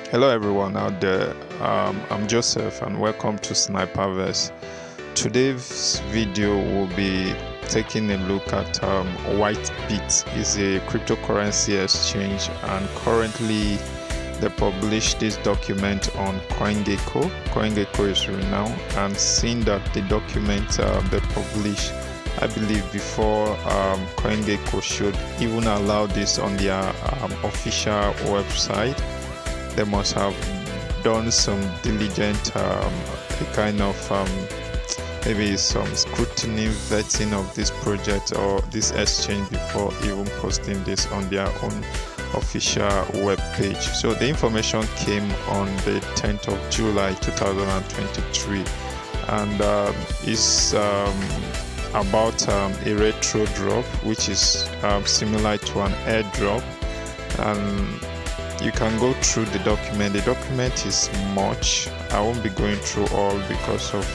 Hello everyone out there, I'm Joseph and welcome to Sniperverse. Today's video will be taking a look at Whitebit. Is a cryptocurrency exchange and currently they publish this document on CoinGecko. CoinGecko is renowned, and seeing that the document they publish, I believe before CoinGecko should even allow this on their official website, they must have done some diligent kind of maybe some scrutiny vetting of this project or this exchange before even posting this on their own official web page. So the information came on the 10th of July 2023 and is about a Retrodrop, which is similar to an airdrop, and you can go through the document. The document is much. I won't be going through all because of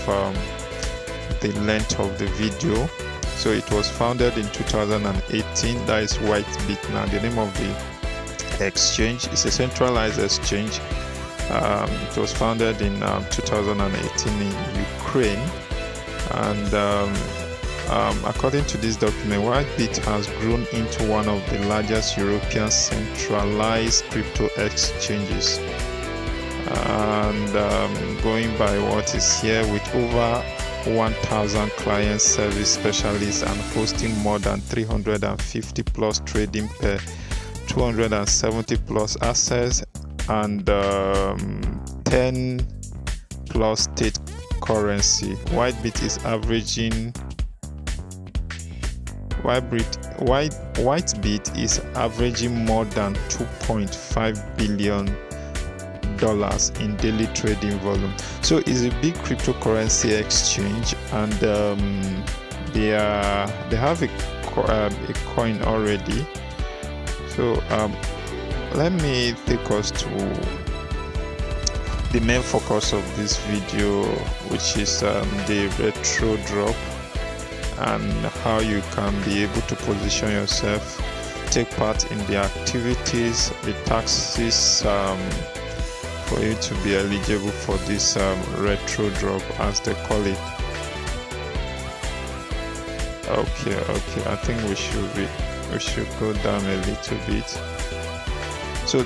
the length of the video. So it was founded in 2018. That is Whitebit. Now the name of the exchange is a centralized exchange. It was founded in 2018 in Ukraine, and according to this document, Whitebit has grown into one of the largest European centralized crypto exchanges, and going by what is here, with over 1,000 client service specialists and hosting more than 350 plus trading per 270 plus assets and 10 plus state currency. Whitebit is averaging Whitebit is averaging more than $2.5 billion in daily trading volume. So it's a big cryptocurrency exchange, and they have a coin already. So let me take us to the main focus of this video, which is the Retrodrop, and how you can be able to position yourself, take part in the activities, the taxes for you to be eligible for this Retrodrop, as they call it. Okay, I think we should go down a little bit. So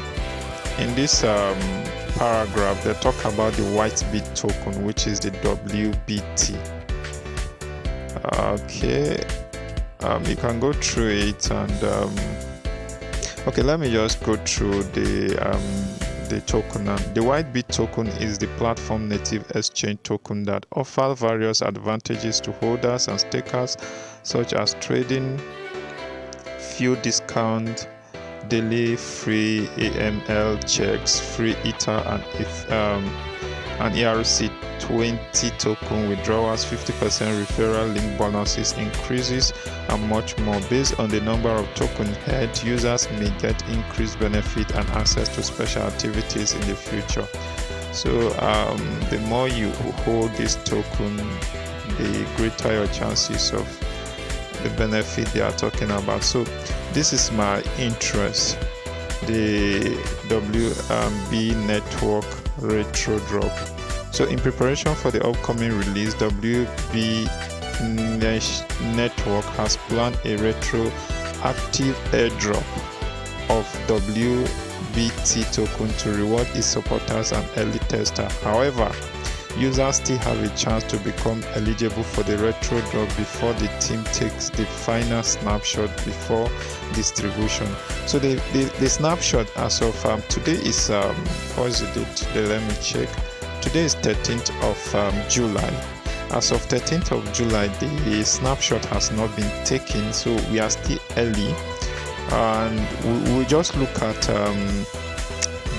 in this paragraph, they talk about the Whitebit token, which is the WBT. Okay, you can go through it, and okay, let me just go through the token. The Whitebit token is the platform native exchange token that offers various advantages to holders and stakers, such as trading, fuel discount, daily free AML checks, free Ether and ERC20 token withdrawals, 50% referral link bonuses, increases, and much more. Based on the number of token held, users may get increased benefit and access to special activities in the future. So the more you hold this token, the greater your chances of the benefit they are talking about. So this is my interest, the WB network Retrodrop. So in preparation for the upcoming release, WB network has planned a retroactive airdrop of WBT token to reward its supporters and early testers. However, users still have a chance to become eligible for the Retrodrop before the team takes the final snapshot before distribution. So the snapshot as of today is what is the date today? Let me check. Today is 13th of July. As of 13th of July, the snapshot has not been taken, so we are still early, and we'll just look at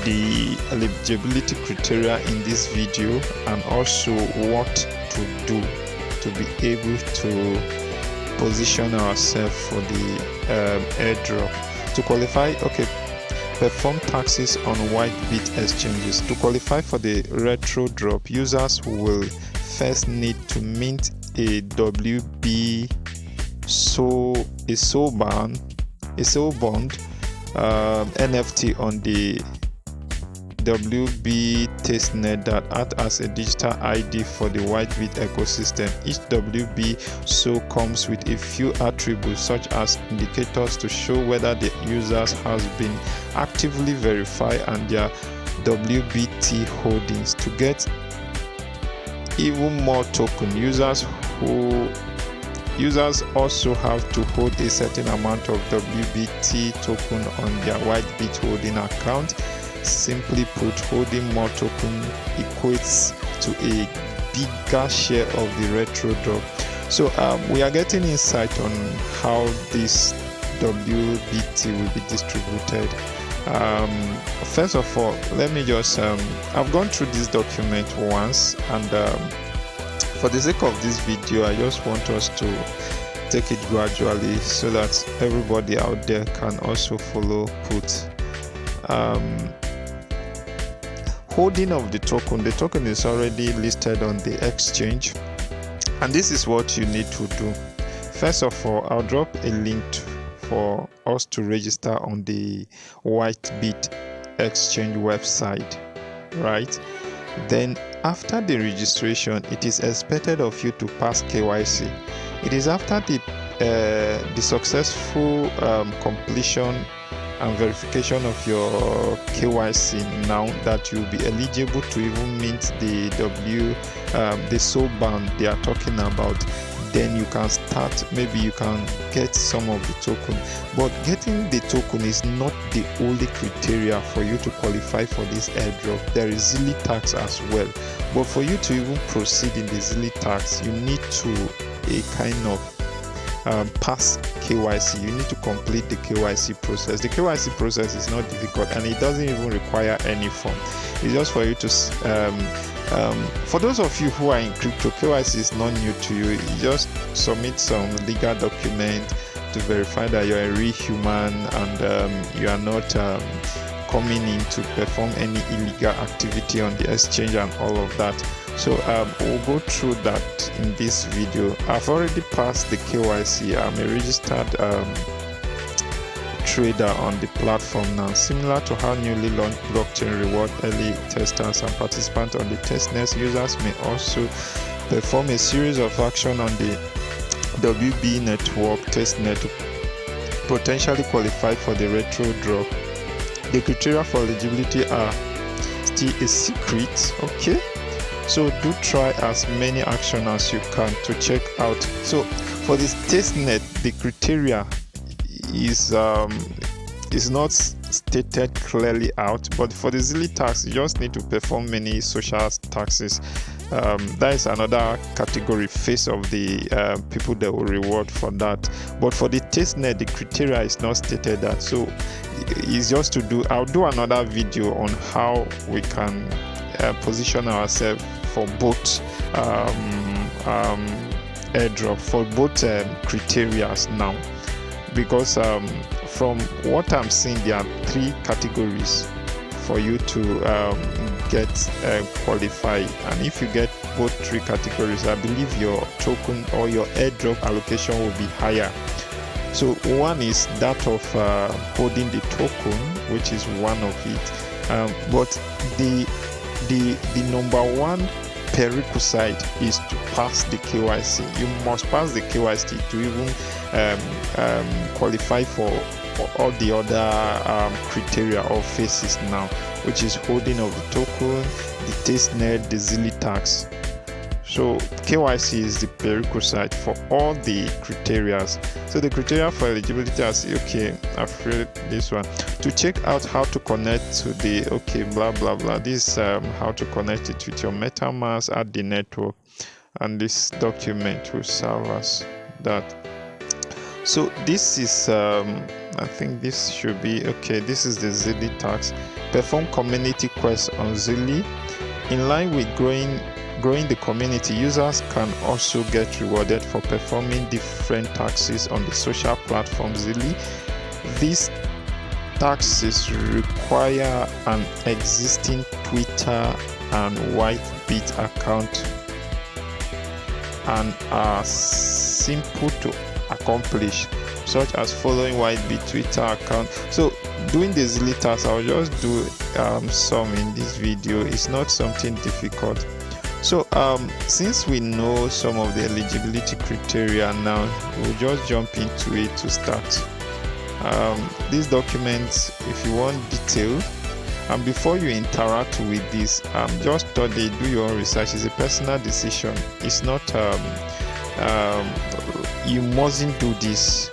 the eligibility criteria in this video, and also what to do to be able to position ourselves for the airdrop. To qualify, okay, perform taxes on Whitebit exchanges. To qualify for the Retrodrop, users will first need to mint a WB soulbound NFT on the WB Testnet that act as a digital ID for the Whitebit ecosystem. Each WB so comes with a few attributes such as indicators to show whether the users has been actively verified and their WBT holdings. To get even more token, users also have to hold a certain amount of WBT token on their Whitebit holding account. Simply put, holding more token equates to a bigger share of the Retrodrop. So we are getting insight on how this WBT will be distributed. First of all, let me just I've gone through this document once, and for the sake of this video, I just want us to take it gradually so that everybody out there can also follow put. Holding of the token is already listed on the exchange, and this is what you need to do. First of all, I'll drop a link for us to register on the Whitebit exchange website, right? Then after the registration, it is expected of you to pass KYC. It is after the successful completion and verification of your KYC now that you'll be eligible to even mint the soul band they are talking about. Then you can start, maybe you can get some of the token, but getting the token is not the only criteria for you to qualify for this airdrop. There is Zealy tax as well, but for you to even proceed in the Zealy tax, you need to a kind of pass KYC. You need to complete the KYC process. The KYC process is not difficult, and it doesn't even require any form. It's just for you to for those of you who are in crypto, KYC is not new to you. You just submit some legal document to verify that you're a real human and you are not coming in to perform any illegal activity on the exchange and all of that. So we'll go through that in this video. I've already passed the KYC. I'm a registered trader on the platform now. Similar to how newly launched blockchain reward early testers and participants on the testnet, users may also perform a series of actions on the WB network testnet to potentially qualify for the Retrodrop. The criteria for eligibility are still a secret, okay? So do try as many actions as you can to check out. So for this testnet, the criteria is not stated clearly out, but for the Zealy tax, you just need to perform many social taxes. That is another category, face of the people that will reward for that. But for the testnet, the criteria is not stated that. So it's just to do. I'll do another video on how we can position ourselves for both airdrop, for both criteria now, because from what I'm seeing, there are 3 categories for you to get qualified, and if you get both 3 categories, I believe your token or your airdrop allocation will be higher. So one is that of holding the token, which is one of it, but the number one prerequisite is to pass the KYC. You must pass the KYC to even qualify for all the other criteria or phases now, which is holding of the token, the testnet, the Zealy tax. So KYC is the prerequisite for all the criteria. So the criteria for eligibility are, okay, I've read this one. To check out how to connect to the, okay, blah blah blah. This how to connect it with your MetaMask at the network, and this document will serve as that. So this is I think this should be okay. This is the Zealy tax. Perform community quests on Zealy. In line with growing the community, users can also get rewarded for performing different taxes on the social platform Zealy. These taxes require an existing Twitter and Whitebit account and are simple to accomplish, such as following Whitebit Twitter account. So doing the Zealy task, I'll just do some in this video. It's not something difficult. So since we know some of the eligibility criteria now, we'll just jump into it to start. These documents, if you want detail, and before you interact with this, just study, do your own research. It's a personal decision. It's not you mustn't do this,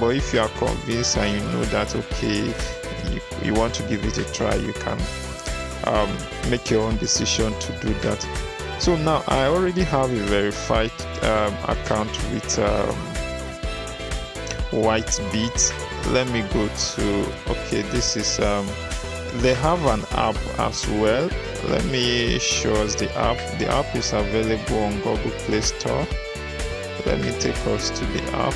but if you are convinced and you know that okay, you want to give it a try, you can make your own decision to do that. So now I already have a verified account with Whitebit. Let me go to, okay, this is they have an app as well. Let me show us the app. The app is available on Google Play Store. Let me take us to the app.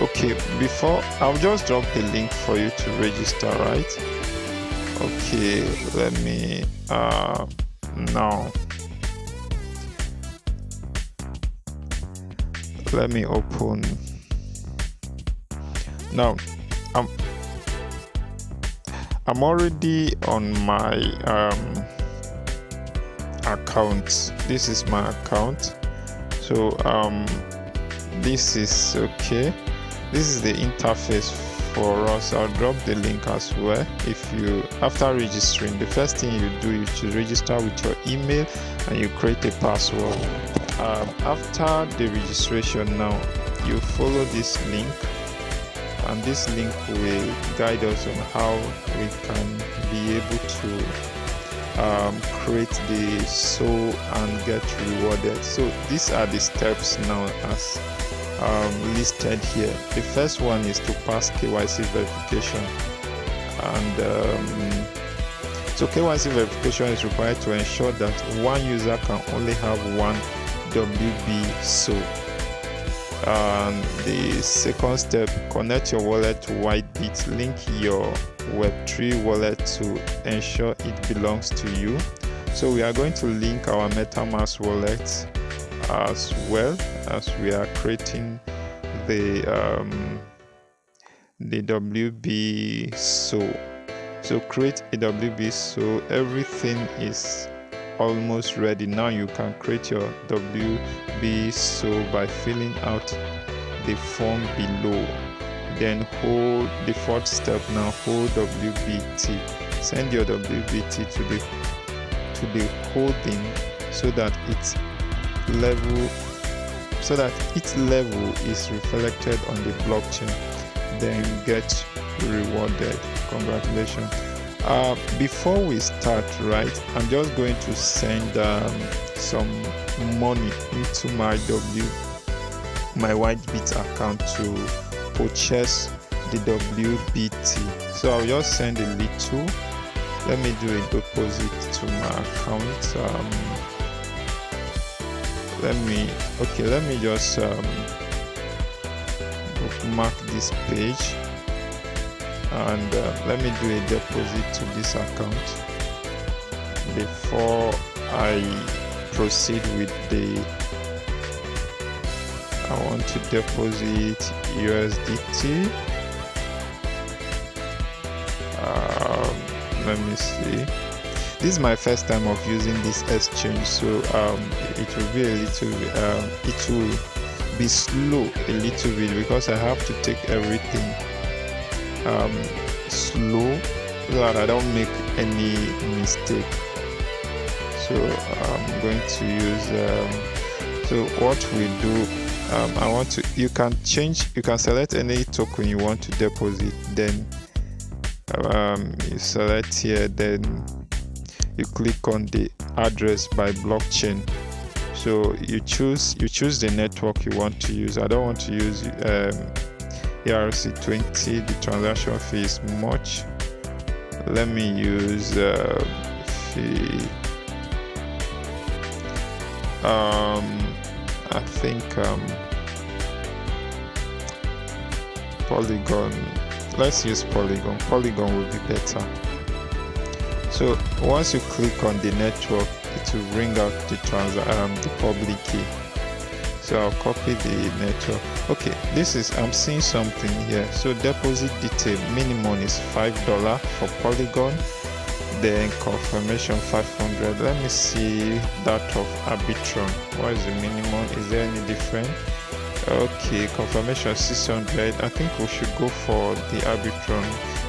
Okay, before, I'll just drop the link for you to register, right? Okay, let me now let me open. Now I'm already on my account. This is my account. So this is okay. This is the interface for us. I'll drop the link as well. If you, after registering, the first thing you do is to register with your email and you create a password. After the registration, now you follow this link, and this link will guide us on how we can be able to create the SO and get rewarded. So these are the steps now as listed here. The first one is to pass KYC verification, and so KYC verification is required to ensure that one user can only have one WB SO. And the second step, connect your wallet to Whitebit. Link your Web3 wallet to ensure it belongs to you. So we are going to link our MetaMask wallet as well, as we are creating the WB SO. So create a WB SO. Everything is almost ready. Now you can create your WB SO by filling out the form below. Then hold the fourth step. Now hold WBT. Send your WBT to the holding so that its level is reflected on the blockchain. Then get rewarded. Congratulations. Before we start, right, I'm just going to send some money into my Whitebit account to purchase the WBT. So I'll just send a little. Let me do a deposit to my account. Let me just bookmark this page, and let me do a deposit to this account before I proceed with I want to deposit USDT. Let me see. This is my first time of using this exchange, so it will be a little it will be slow a little bit because I have to take everything slow so that I don't make any mistake. So I'm going to use so what we do, you can select any token you want to deposit, then you select here, then you click on the address by blockchain. So you choose the network you want to use. I don't want to use ERC20. The transaction fee is much. Let me use I think Polygon. Let's use Polygon. Polygon will be better. So once you click on the network, it will bring out the public key. So I'll copy the network. Okay, this is, I'm seeing something here. So deposit detail minimum is $5 for Polygon, then confirmation 500. Let me see that of Arbitrum. What is the minimum? Is there any different? Okay, confirmation 600. I think we should go for the Arbitrum,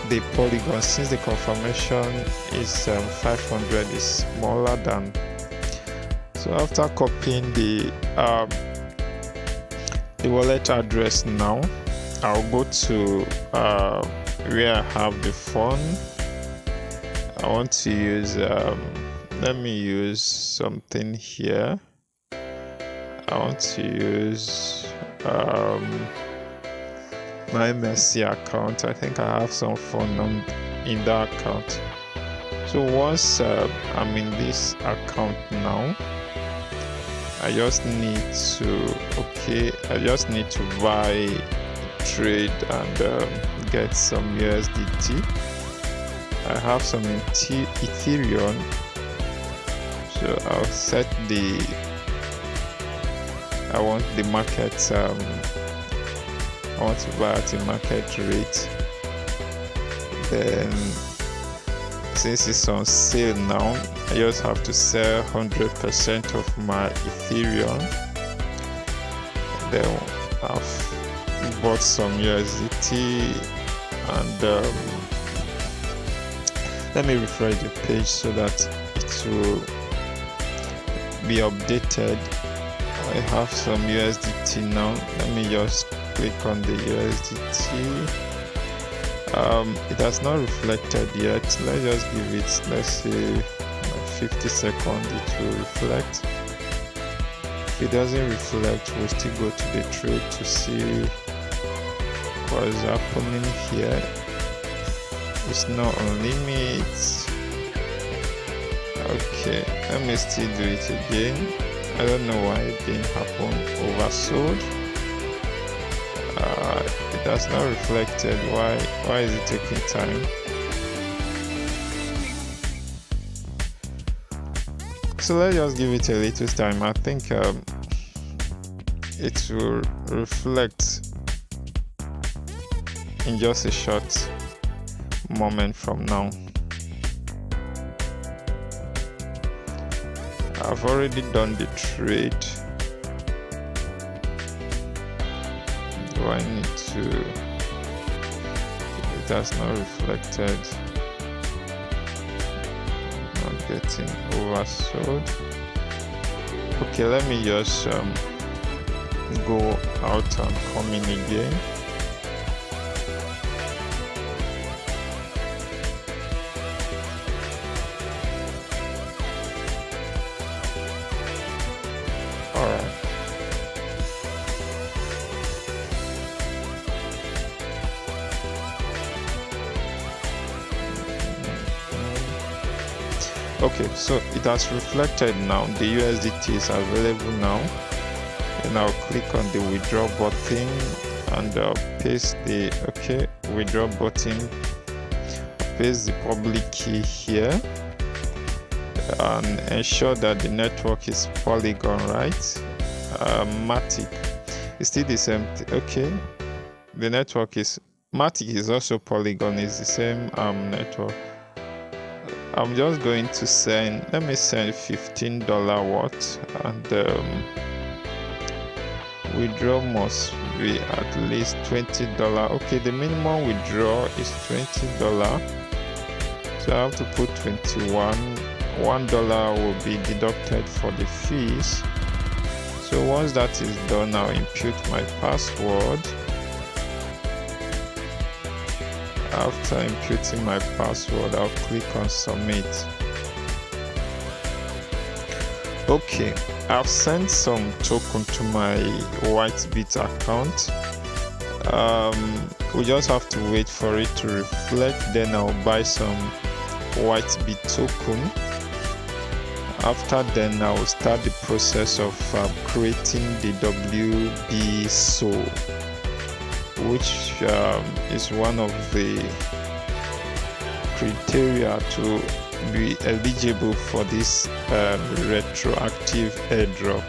the Polygon, since the confirmation is 500, is smaller than. So after copying the wallet address, now I'll go to where I have the phone. I want to use let me use something here. I want to use my Mercy account. I think I have some fun in that account. So once I'm in this account now, I just need to buy, trade, and get some USDT. I have some Ethereum, so I'll set I want the market, I want to buy at the market rate. Then since it's on sale now, I just have to sell 100% of my Ethereum. Then I've bought some USDT, and let me refresh the page so that it will be updated. I have some USDT now. Let me just click on the USDT. It has not reflected yet. Let's just give it, let's say 50 seconds, it will reflect. If it doesn't reflect, we'll still go to the trade to see what is happening here. It's not on limit. Okay, let me still do it again. I don't know why it didn't happen. Oversold. It has not reflected. Why is it taking time? So let's just give it a little time. I think it will reflect in just a short moment from now. I've already done the trade. Do I need to? It has not reflected. Not getting oversold. Okay, let me just go out and come in again. Okay, so it has reflected now. The USDT is available now, and I'll click on the withdraw button and paste the withdraw button, paste the public key here, and ensure that the network is Polygon, right? Matic is still the same okay, the network is Matic is also Polygon, is the same network. I'm just going to send, let me send $15 worth, and withdraw must be at least $20. Okay, the minimum withdraw is $20, so I have to put 21. $1 will be deducted for the fees. So once that is done, I'll input my password. After inputting my password, I'll click on submit. Okay, I've sent some token to my Whitebit account. We just have to wait for it to reflect, then I'll buy some Whitebit token. After then, I will start the process of creating the WBT, which is one of the criteria to be eligible for this retroactive airdrop.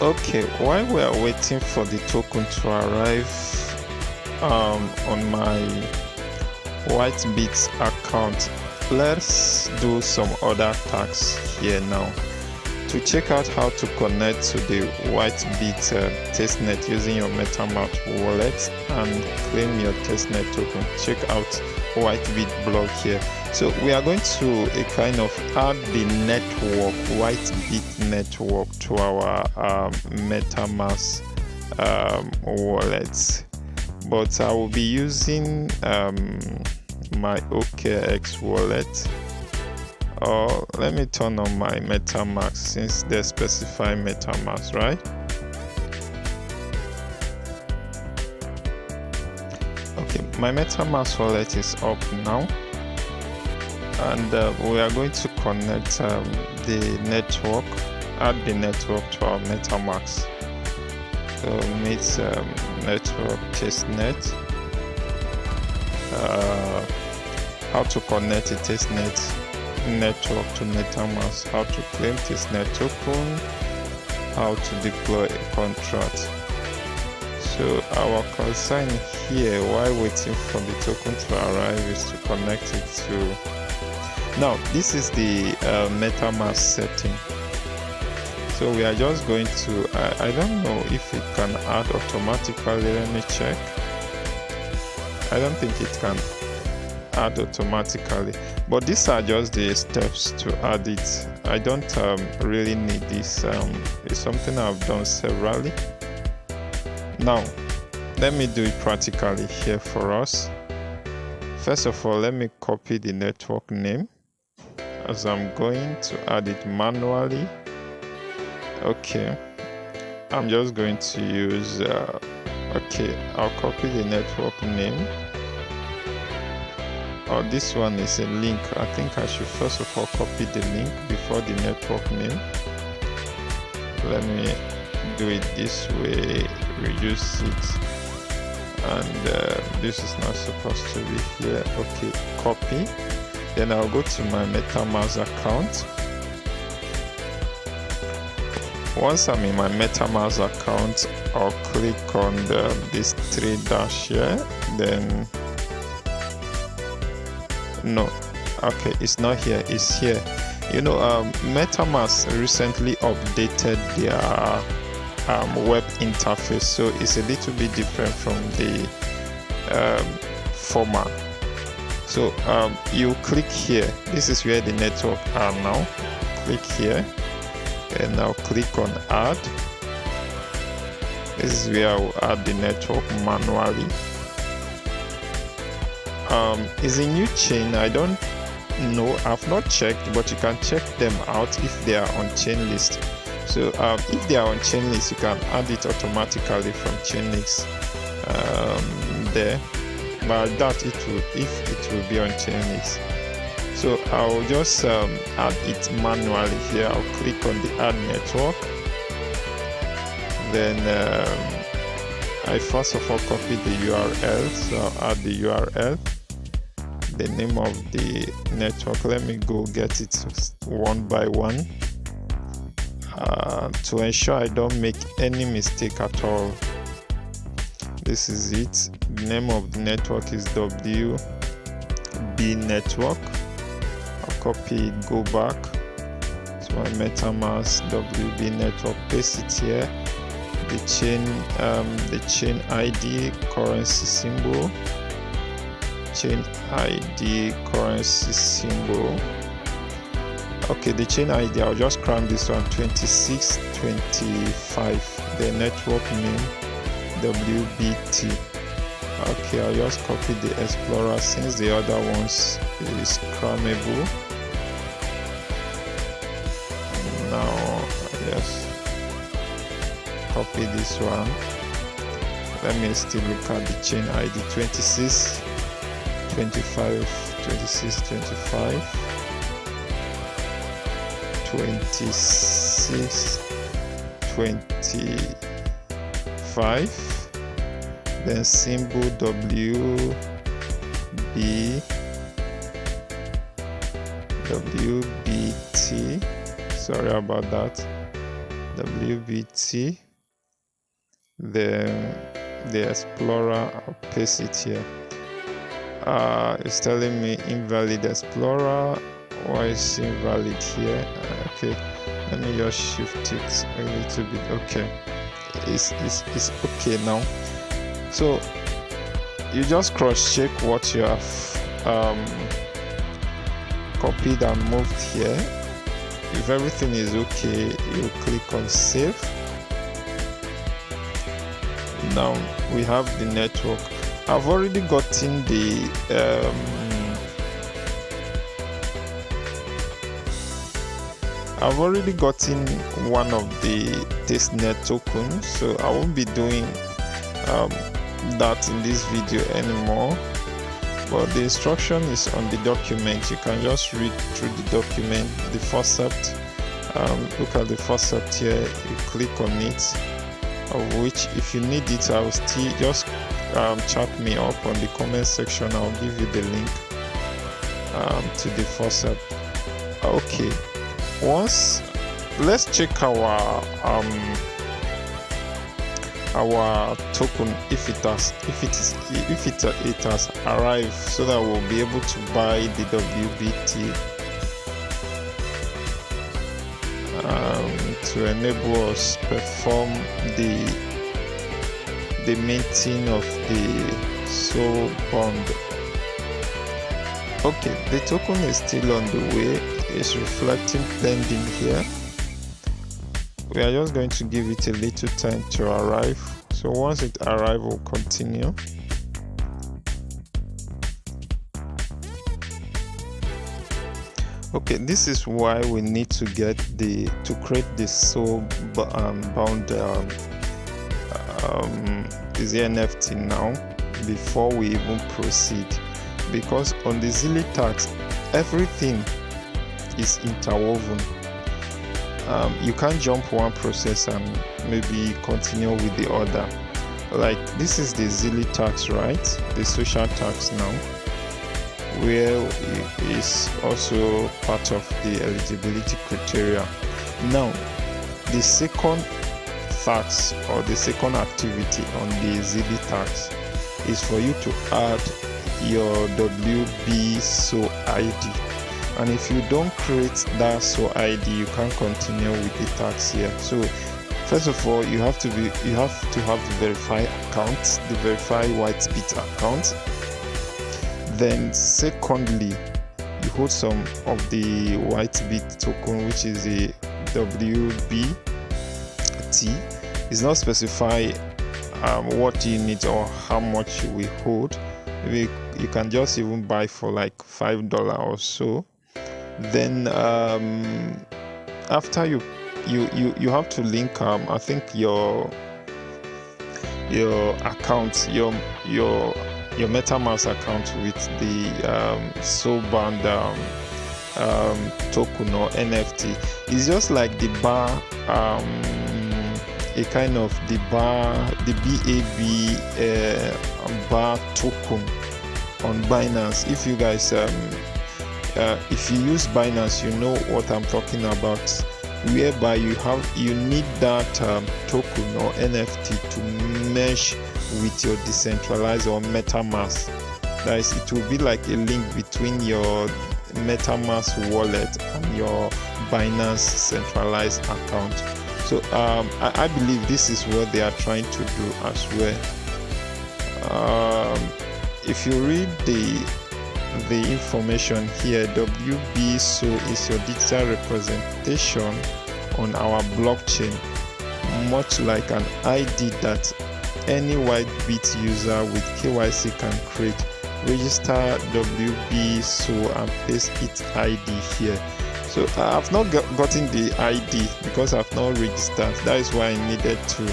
Okay, while we are waiting for the token to arrive on my Whitebit account, let's do some other tasks here now. To check out how to connect to the Whitebit testnet using your MetaMask wallet and claim your testnet token, check out Whitebit blog here. So we are going to kind of add the network, Whitebit network, to our MetaMask wallet, but I will be using my OKX wallet. Or let me turn on my MetaMask since they specify MetaMask, right? Okay, my MetaMask wallet is up now, and we are going to connect the network, add the network to our MetaMask. So meet network testnet. How to connect a testnet network to MetaMask, how to claim testnet token, how to deploy a contract. So our concern here while waiting for the token to arrive is to connect it to. Now this is the MetaMask setting. So we are just going to, I don't know if it can add automatically. Let me check. I don't think it can add automatically, but these are just the steps to add it. I don't really need this. It's something I've done severally. Now let me do it practically here for us. First of all, let me copy the network name as I'm going to add it manually. Okay, I'm just going to use okay, I'll copy the network name. Oh, this one is a link. I think I should first of all copy the link before the network name. Let me do it this way, reduce it, and this is not supposed to be here. Okay, copy. Then I'll go to my MetaMask account. Once I'm in my MetaMask account, I'll click on this three dash here, then no, okay, it's not here, it's here. You know, MetaMask recently updated their web interface, so it's a little bit different from the former. So you click here, this is where the network are now. Click here and now click on add. This is where I will add the network manually. Is a new chain. I don't know, I've not checked, but you can check them out if they are on chain list. So if they are on chain list, you can add it automatically from chain list there, but I doubt it will, if it will be on chain list. So I'll just add it manually here. I'll click on the add network, then I first of all copy the URL, so I'll add the URL, the name of the network. Let me go get it one by one to ensure I don't make any mistake at all. This is it. The name of the network is WB network. I'll copy it, go back to my MetaMask WB network, paste it here. The chain ID, currency symbol, chain ID, currency symbol. Okay, the chain ID, I'll just cram this one, 2625. The network name, WBT. Okay, I'll just copy the Explorer since the other ones is crammable. Now, yes, copy this one. Let me still look at the chain ID, 26, 25, 26, 25, 26, 25, then symbol WBT, sorry about that, WBT, then the Explorer. I'll paste it here. It's telling me invalid Explorer. Why is invalid here? Okay, let me just shift it a little bit. Okay, it's okay now. So you just cross check what you have copied and moved here. If everything is okay, you click on save. Now we have the network. I've already gotten the one of the Testnet tokens, so I won't be doing that in this video anymore. But the instruction is on the document. You can just read through the document. The faucet, look at the faucet here. You click on it, of which if you need it, I will still just chat me up on the comment section. I'll give you the link to the faucet. Okay, once let's check our token if it has arrived, so that we'll be able to buy the WBT to enable us perform the minting of the soul bond. Okay, the token is still on the way. It's reflecting pending here. We are just going to give it a little time to arrive. So once it arrives, we'll continue. Okay, this is why we need to get to create the soul bound is the NFT now before we even proceed, because on the Zealy tax everything is interwoven. You can't jump one process and maybe continue with the other. Like this is the Zealy tax, right? The social tax now, where it is also part of the eligibility criteria. Now the second tax or the second activity on the Zealy tax is for you to add your WB SO ID. And if you don't create that SO ID, you can't continue with the tax here. So first of all, you have to have the verified account, the verified Whitebit account. Then secondly, you hold some of the Whitebit token, which is the WBT. It's not specify what you need or how much you will hold. Maybe you can just even buy for like $5 or so. Then after you have to link I think your account, your MetaMask account with the soulbound token or NFT. It's just like the bar, a kind of the BAB bar token on Binance. If you guys if you use Binance, you know what I'm talking about, whereby you need that token or NFT to mesh with your decentralized or MetaMask. That is, it will be like a link between your MetaMask wallet and your Binance centralized account. So I believe this is what they are trying to do as well. If you read the information here, WBSO is your digital representation on our blockchain, much like an ID that any Whitebit user with KYC can create. Register WBSO and paste its ID here. So I've not gotten the ID because I've not registered. That is why I needed to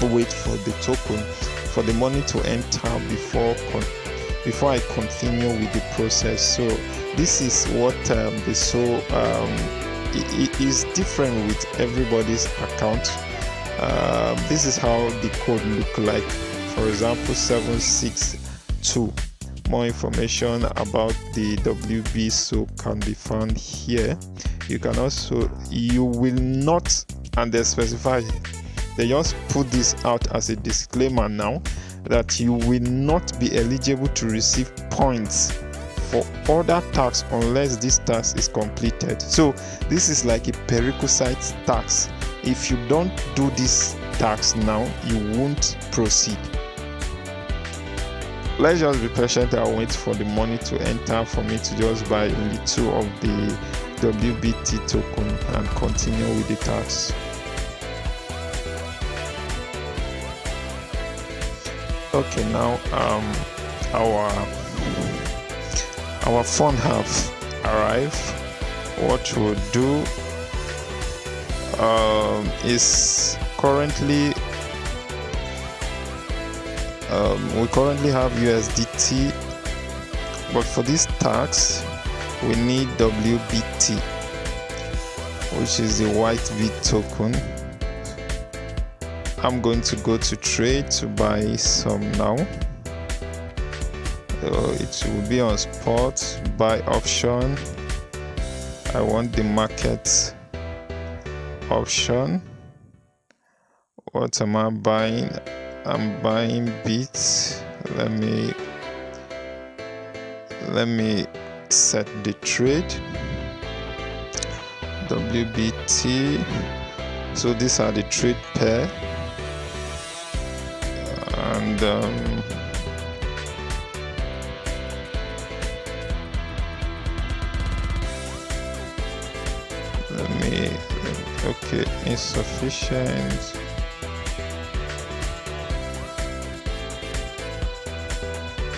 wait for the token, for the money to enter before I continue with the process. So this is what it is different with everybody's account. This is how the code look like. For example, 762. More information about the WBSO can be found here. You can also, you will not and they specify, they just put this out as a disclaimer now, that you will not be eligible to receive points for other tax unless this tax is completed. So this is like a prerequisite tax. If you don't do this tax now, you won't proceed. Let's just be patient and wait for the money to enter for me to just buy a little of the WBT token and continue with the tax. Okay, now our fund have arrived. What we'll do is currently we currently have USDT, but for this tax we need WBT, which is the Whitebit token. I'm going to go to trade to buy some now. It will be on spot, buy option. I want the market option. What am I buying? I'm buying bits. Let me set the trade. WBT. So these are the trade pair, and okay, insufficient.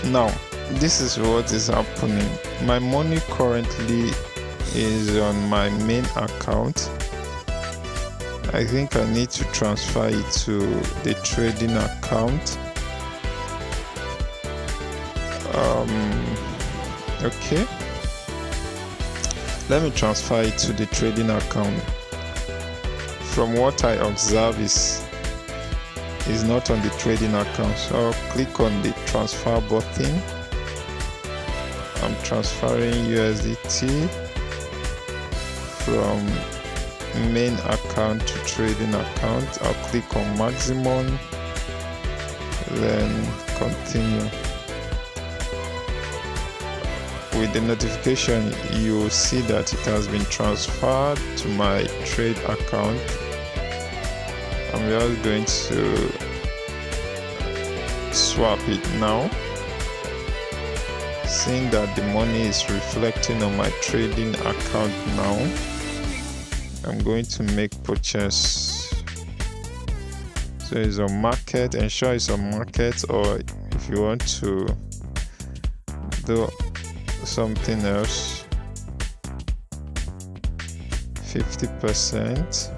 Now this is what is happening. My money currently is on my main account. I think I need to transfer it to the trading account. Okay, let me transfer it to the trading account. From what I observe is not on the trading account, so I'll click on the transfer button. I'm transferring USDT from main account to trading account. I'll click on maximum, then continue. With the notification, you will see that it has been transferred to my trade account. I'm just going to swap it now. Seeing that the money is reflecting on my trading account now, I'm going to make purchase. So it's on market. Ensure it's on market, or if you want to do something else, 50%.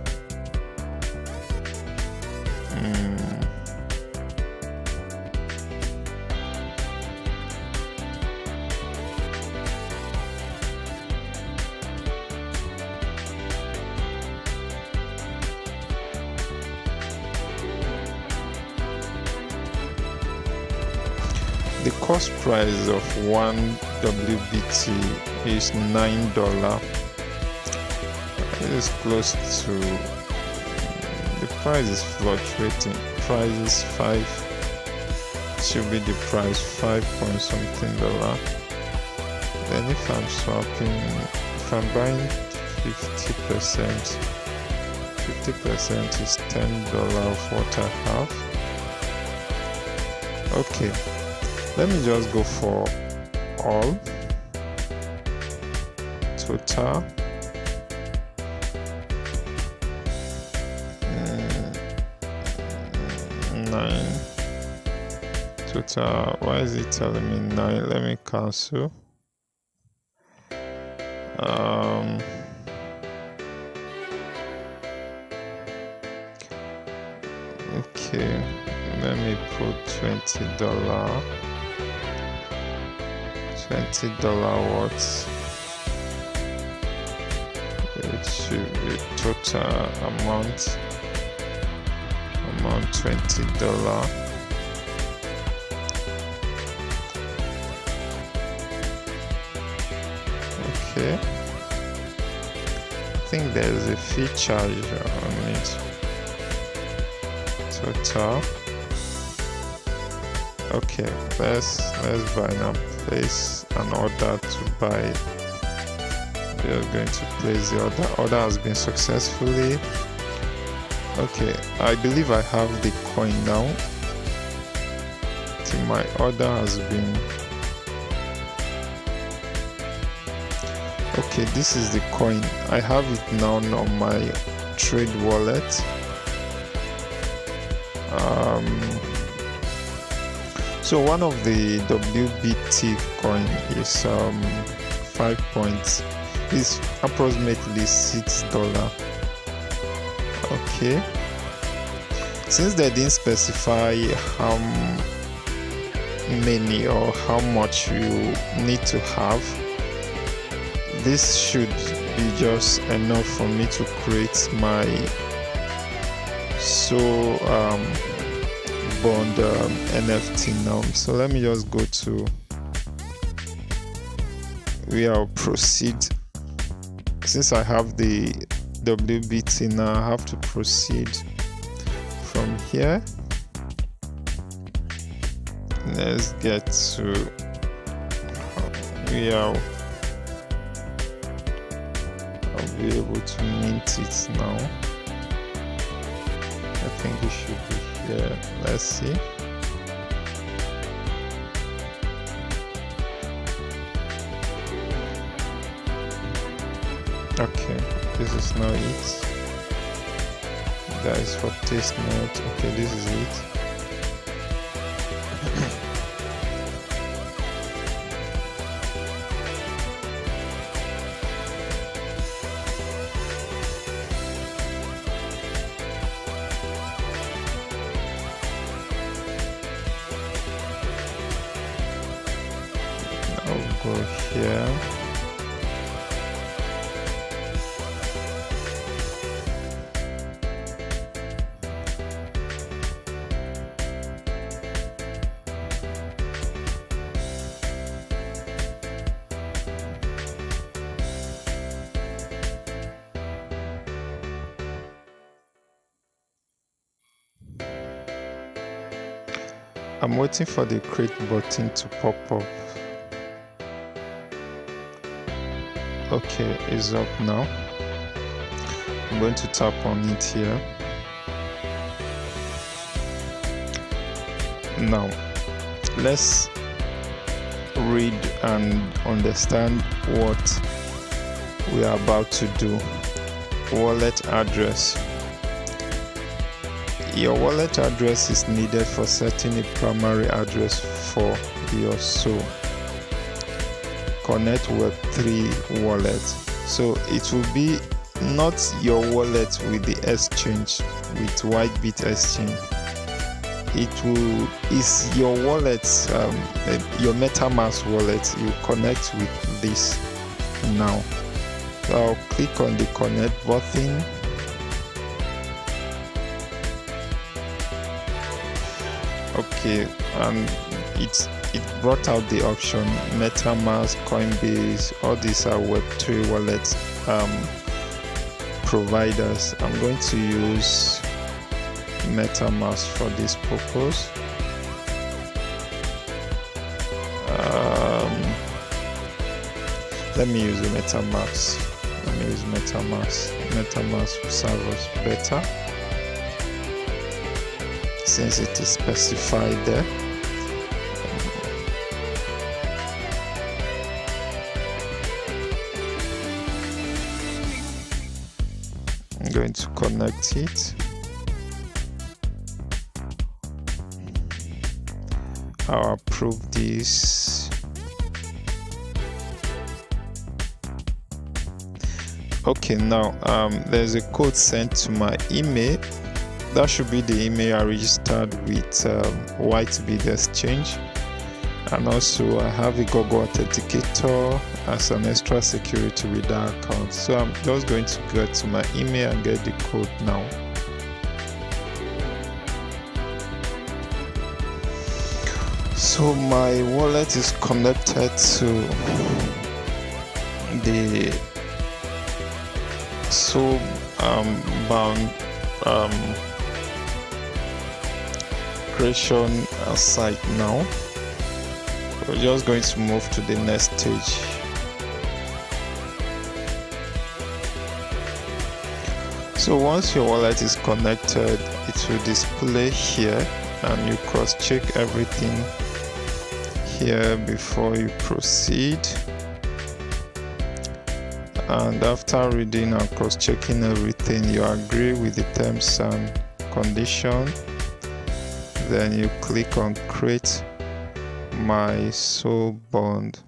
The cost price of one WBT is $9. It is close to, the price is fluctuating. Price is 5, should be the price 5 point something dollar. Then if I'm swapping, if I'm buying 50%, 50% is $10 of what I have. Okay, let me just go for all total. Nine total. Why is it telling me 9? Let me cancel. Okay, let me put $20. $20 worth. It should be total amount $20. Okay, I think there's a fee charge on it. Total. Okay, let's buy now. Place an order to buy. We are going to place the order. Order has been successfully. Okay, I believe I have the coin now. I think my order has been. Okay, this is the coin. I have it now on my trade wallet. So one of the WBT coin is 5 points, is approximately $6. Okay, since they didn't specify how many or how much you need to have, this should be just enough for me to create my bond NFT now. So let me just go to where I'll proceed. Since I have the WBT now, I have to proceed from here. Let's get to where I'll be able to mint it now. I think it should be here. Let's see. Okay, this is now it. That is for Testnet. Okay, this is it. I'll go here. I'm waiting for the create button to pop up. Okay, it's up now. I'm going to tap on it here. Now, let's read and understand what we are about to do. Wallet address. Your wallet address is needed for setting a primary address for your SO. Connect Web3 wallet. So it will be not your wallet with the exchange, with Whitebit exchange. Is your wallet, your MetaMask wallet. You connect with this now. So I'll click on the connect button. Okay, and it brought out the option MetaMask, Coinbase. All these are Web3 wallet providers. I'm going to use MetaMask for this purpose. Let me use the MetaMask. MetaMask will serve us better, since it is specified there. I'm going to connect it. I'll approve this. Okay, now there's a code sent to my email. That should be the email I registered with Whitebit Exchange. And also I have a Google Authenticator as an extra security with that account. So I'm just going to go to my email and get the code now. So my wallet is connected to the so bound creation site now. We're just going to move to the next stage. So once your wallet is connected, it will display here, and you cross-check everything here before you proceed. And after reading and cross-checking everything, you agree with the terms and conditions. Then you click on create my soul bond.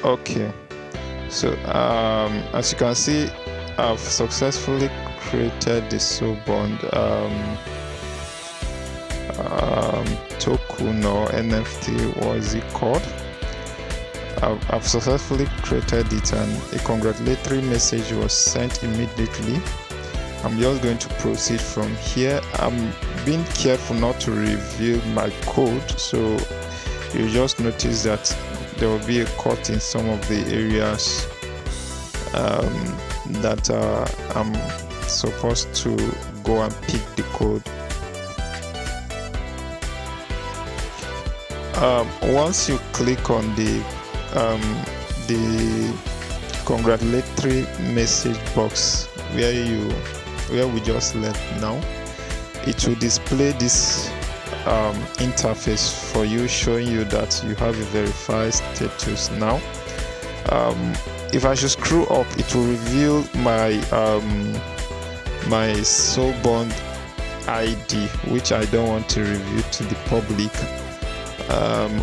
Okay, so as you can see, I've successfully created the soul bond token or NFT. What is it called? I've successfully created it, and a congratulatory message was sent immediately. I'm just going to proceed from here. I'm being careful not to reveal my code, so you just notice that there will be a cut in some of the areas that I'm supposed to go and pick the code. Once you click on the congratulatory message box where we just left now, it will display this interface for you, showing you that you have a verified status now. If I should scroll up, it will reveal my my soul bond ID, which I don't want to reveal to the public.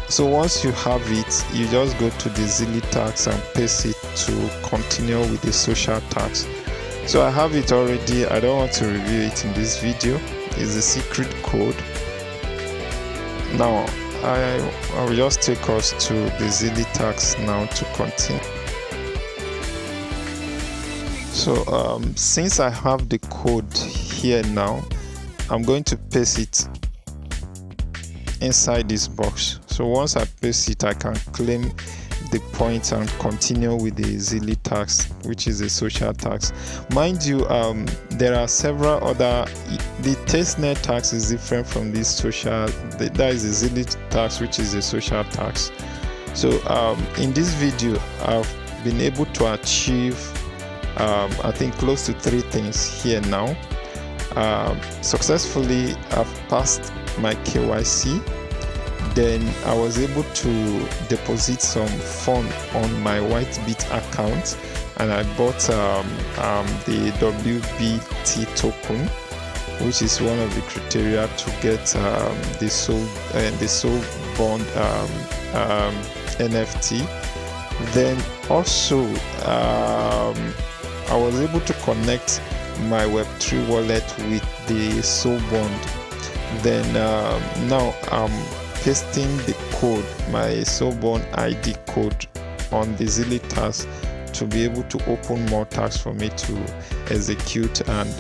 So once you have it, you just go to the Zealy tags and paste it to continue with the social tags. So I have it already. I don't want to review it in this video. It's a secret code. Now I will just take us to the Zealy tags now to continue. So since I have the code here now, I'm going to paste it inside this box. So once I paste it, I can claim the points and continue with the Zealy tags, which is the social tags. Mind you, there are several other. The Testnet tags is different from this social. That is the Zealy tags, which is the social tags. So in this video, I've been able to achieve I think close to 3 things here now. Successfully, I've passed my KYC. Then I was able to deposit some fund on my Whitebit account, and I bought the WBT token, which is one of the criteria to get the soul bond NFT. Then also I was able to connect my Web3 wallet with the soul bond. Then now I'm pasting the code, my soul bond ID code, on the Zealy tags to be able to open more tags for me to execute and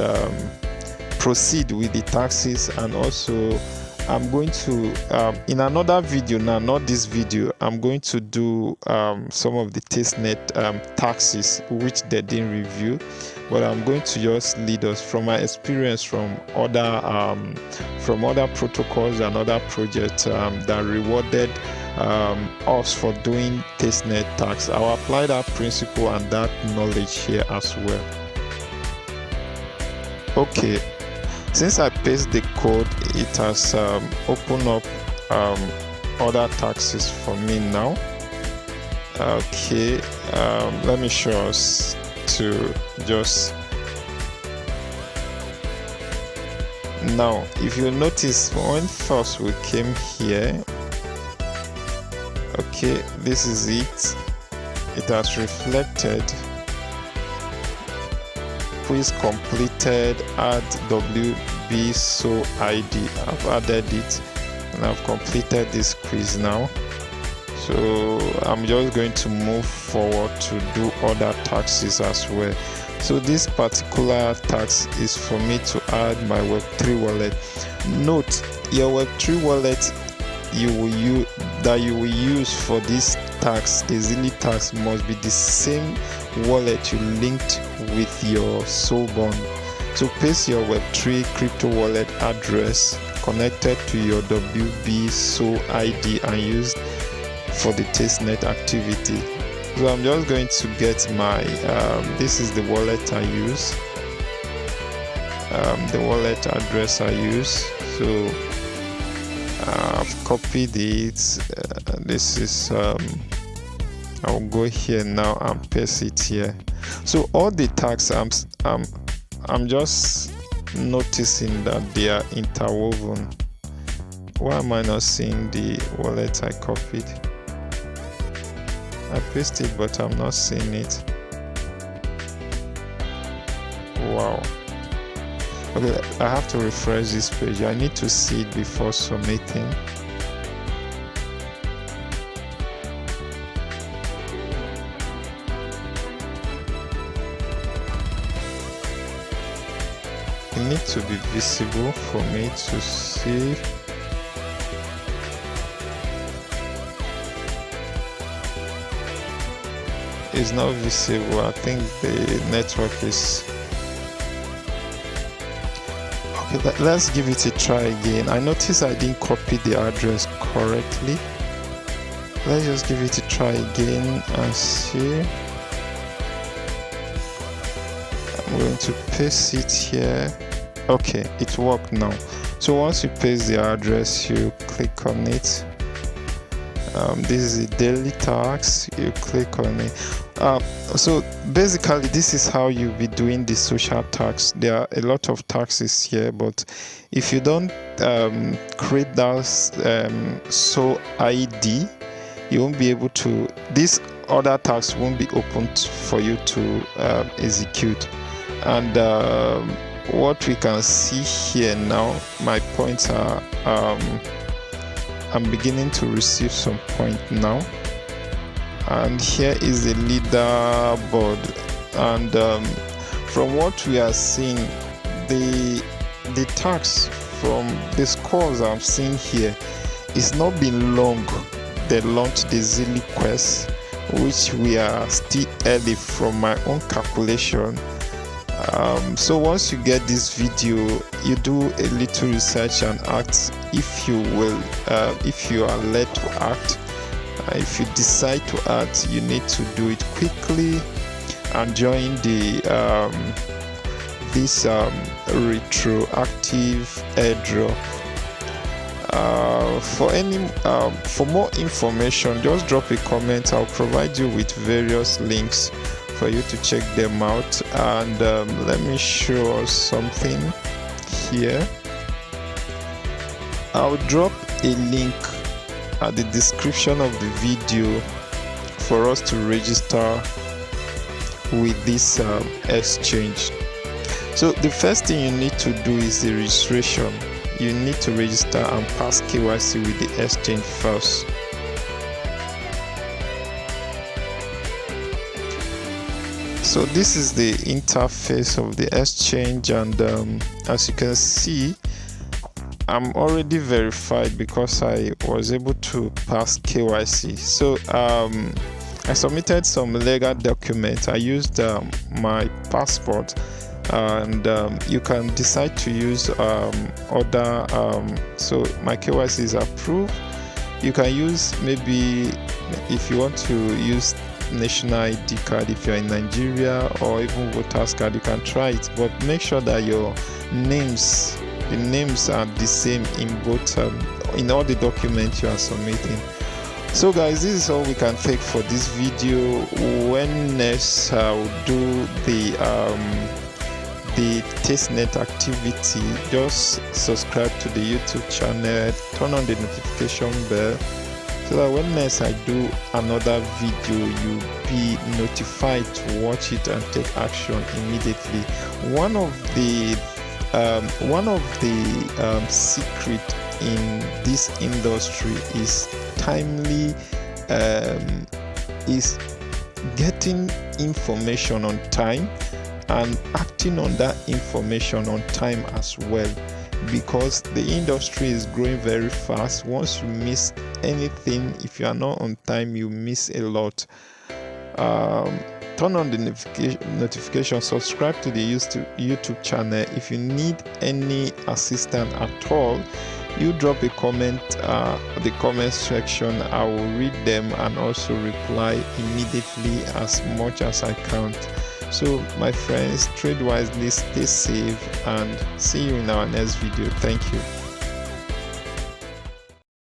proceed with the taxes. And also I'm going to in another video, now not this video, I'm going to do some of the Testnet taxes which they didn't review, but I'm going to just lead us from my experience from other protocols and other projects that rewarded us for doing Testnet tax. I'll apply that principle and that knowledge here as well. Okay, since I paste the code, it has opened up other taxes for me now. Okay, let me show us to just now. If you notice, when first we came here, okay, this is it. It has reflected. Quiz completed, add WB so ID. I've added it and I've completed this quiz now. So I'm just going to move forward to do other taxes as well. So this particular tax is for me to add my Web3 wallet. Note, your Web3 wallet you will use for this tax, the Zealy tax, must be the same wallet you linked with your Soulbond. So paste your Web3 crypto wallet address connected to your WB Soul ID and used for the Testnet activity. So I'm just going to get my this is the wallet I use, the wallet address I use. So I've copied it. This is I'll go here now and paste it here. So all the tags I'm just noticing that they are interwoven. Why am I not seeing the wallet I copied? I pasted it, but I'm not seeing it. Wow. Okay, I have to refresh this page. I need to see it before submitting. It needs to be visible for me to see. It's not visible. I think the network is okay. Let's give it a try again. I noticed I didn't copy the address correctly. Let's just give it a try again and see. I'm going to paste it here. Okay, it worked now. So once you paste the address, you click on it. This is the daily tax. You click on it. So basically, this is how you'll be doing the social tax. There are a lot of taxes here, but if you don't create that Soul ID, you won't be able to. This other tax won't be open for you to execute. And what we can see here now, my points are. I'm beginning to receive some point now, and here is the leaderboard. And from what we are seeing, the tax from the scores I'm seeing here, it's not been long. They launched the Zealy Quest, which we are still early from my own calculation. So once you get this video, you do a little research and act if you will, if you are led to act. If you decide to act, you need to do it quickly and join the this retroactive airdrop. For more information, just drop a comment. I'll provide you with various links for you to check them out. And let me show us something here. I'll drop a link at the description of the video for us to register with this exchange. So the first thing you need to do is the registration. You need to register and pass KYC with the exchange first. So this is the interface of the exchange, and as you can see, I'm already verified because I was able to pass KYC. So I submitted some legal documents. I used my passport, and you can decide to use other. So my KYC is approved. You can use, maybe if you want to use national ID card if you're in Nigeria, or even voter's card, you can try it, but make sure that your names, the names are the same in both in all the documents you are submitting. So guys, this is all we can take for this video. When next I'll do the Testnet activity, just subscribe to the YouTube channel, turn on the notification bell, so that when next I do another video, you'll be notified to watch it and take action immediately. One of the secret in this industry is timely, is getting information on time and acting on that information on time as well. because the industry is growing very fast. Once you miss anything, if you are not on time, you miss a lot. Turn on the notification, subscribe to the YouTube channel. If you need any assistance at all, you drop a comment the comment section. I will read them and also reply immediately as much as I can. So my friends, trade wisely, stay safe, and see you in our next video. Thank you.